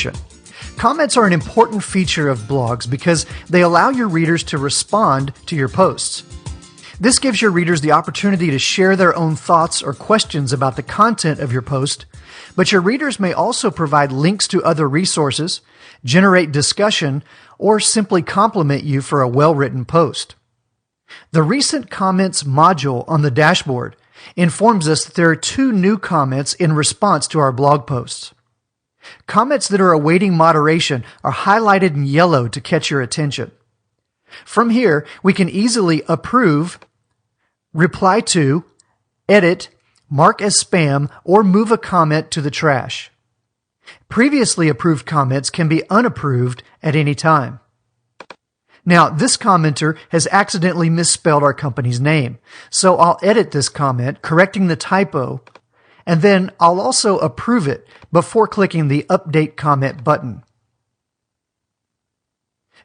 moderation. Comments are an important feature of blogs because they allow your readers to respond to your posts. This gives your readers the opportunity to share their own thoughts or questions about the content of your post, but your readers may also provide links to other resources, generate discussion, or simply compliment you for a well-written post. The recent comments module on the dashboard informs us that there are 2 new comments in response to our blog posts. Comments that are awaiting moderation are highlighted in yellow to catch your attention. From here, we can easily approve, reply to, edit, mark as spam, or move a comment to the trash. Previously approved comments can be unapproved at any time. Now, this commenter has accidentally misspelled our company's name, so I'll edit this comment, correcting the typo, and then I'll also approve it before clicking the Update Comment button.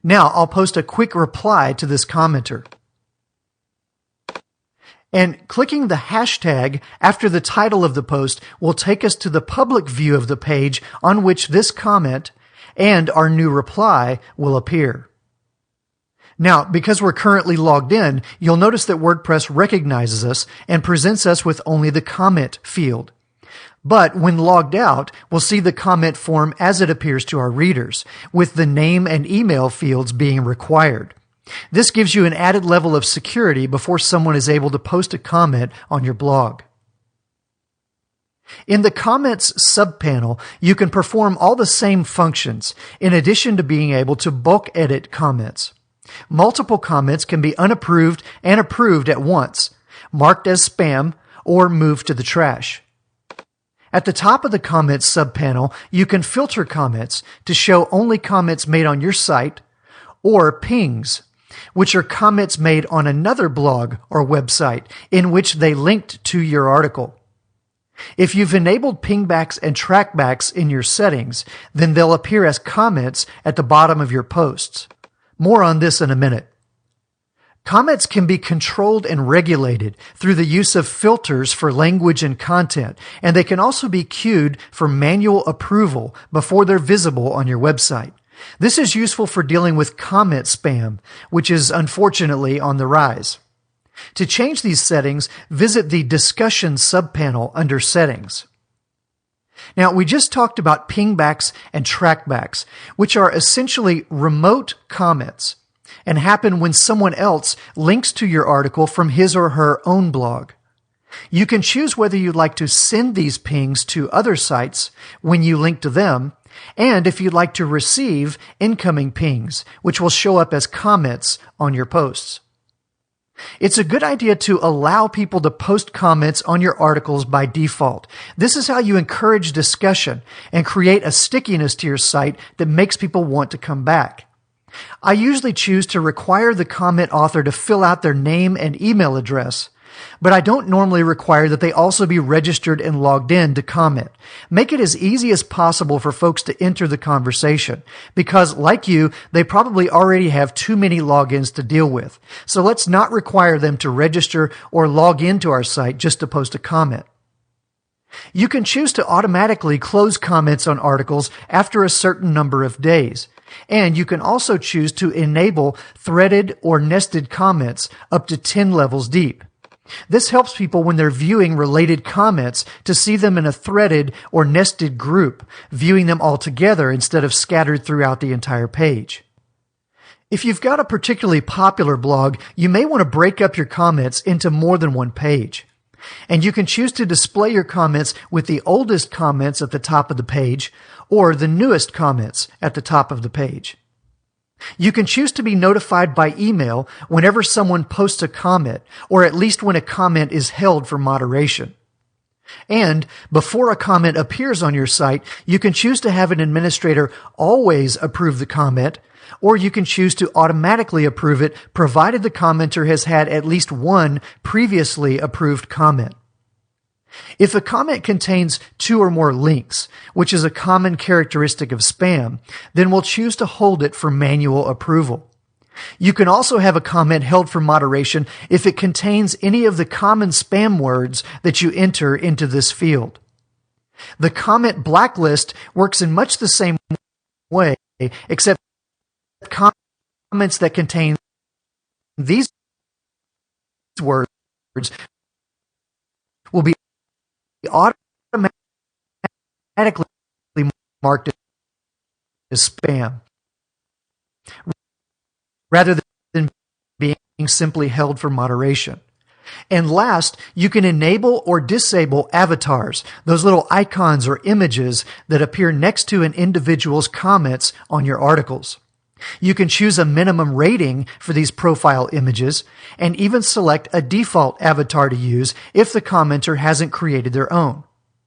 Now I'll post a quick reply to this commenter. And clicking the hashtag after the title of the post will take us to the public view of the page on which this comment and our new reply will appear. Now, because we're currently logged in, you'll notice that WordPress recognizes us and presents us with only the comment field. But when logged out, we'll see the comment form as it appears to our readers, with the name and email fields being required. This gives you an added level of security before someone is able to post a comment on your blog. In the Comments subpanel, you can perform all the same functions, in addition to being able to bulk edit comments. Multiple comments can be unapproved and approved at once, marked as spam, or moved to the trash. At the top of the Comments subpanel, you can filter comments to show only comments made on your site, or pings, which are comments made on another blog or website in which they linked to your article. If you've enabled pingbacks and trackbacks in your settings, then they'll appear as comments at the bottom of your posts. More on this in a minute. Comments can be controlled and regulated through the use of filters for language and content, and they can also be queued for manual approval before they're visible on your website. This is useful for dealing with comment spam, which is unfortunately on the rise. To change these settings, visit the Discussion subpanel under Settings. Now, we just talked about pingbacks and trackbacks, which are essentially remote comments and happen when someone else links to your article from his or her own blog. You can choose whether you'd like to send these pings to other sites when you link to them, and if you'd like to receive incoming pings, which will show up as comments on your posts. It's a good idea to allow people to post comments on your articles by default. This is how you encourage discussion and create a stickiness to your site that makes people want to come back. I usually choose to require the comment author to fill out their name and email address, but I don't normally require that they also be registered and logged in to comment. Make it as easy as possible for folks to enter the conversation because, like you, they probably already have too many logins to deal with. So let's not require them to register or log into our site just to post a comment. You can choose to automatically close comments on articles after a certain number of days. And you can also choose to enable threaded or nested comments up to 10 levels deep. This helps people when they're viewing related comments to see them in a threaded or nested group, viewing them all together instead of scattered throughout the entire page. If you've got a particularly popular blog, you may want to break up your comments into more than one page. And you can choose to display your comments with the oldest comments at the top of the page or the newest comments at the top of the page. You can choose to be notified by email whenever someone posts a comment, or at least when a comment is held for moderation. And before a comment appears on your site, you can choose to have an administrator always approve the comment, or you can choose to automatically approve it provided the commenter has had at least one previously approved comment. If a comment contains 2 or more links, which is a common characteristic of spam, then we'll choose to hold it for manual approval. You can also have a comment held for moderation if it contains any of the common spam words that you enter into this field. The comment blacklist works in much the same way way, except comments that contain these words will be automatically marked as spam, rather than being simply held for moderation. And last, you can enable or disable avatars, those little icons or images that appear next to an individual's comments on your articles. You can choose a minimum rating for these profile images and even select a default avatar to use if the commenter hasn't created their own.